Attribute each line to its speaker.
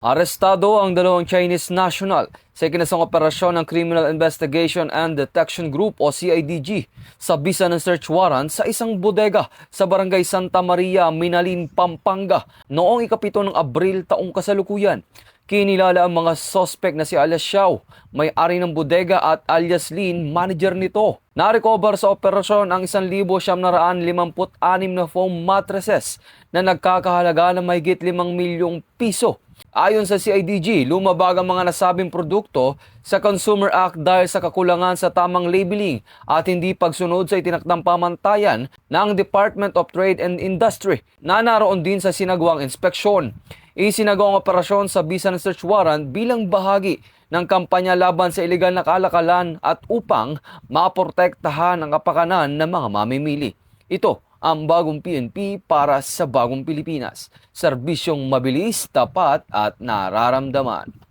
Speaker 1: Arestado ang dalawang Chinese national sa ikinasang operasyon ng Criminal Investigation and Detection Group o CIDG sa bisa ng search warrant sa isang bodega sa Barangay Santa Maria, Minalin, Pampanga noong 7 ng Abril taong kasalukuyan. Kinilala ang mga suspect na si alias Xiao, may-ari ng bodega, at alias Lin, manager nito. Narecover sa operasyon ang 1,956 na foam mattresses na nagkakahalaga ng mahigit 5 milyong piso. Ayon sa CIDG, lumabag ang mga nasabing produkto sa Consumer Act dahil sa kakulangan sa tamang labeling at hindi pagsunod sa itinakdang pamantayan ng Department of Trade and Industry na naroon din sa sinagawang inspeksyon. Isinagawa ang operasyon sa bisa ng search warrant bilang bahagi ng kampanya laban sa ilegal na kalakalan at upang maprotektahan ang kapakanan ng mga mamimili. Ito ang bagong PNP para sa bagong Pilipinas. Serbisyong mabilis, tapat at nararamdaman.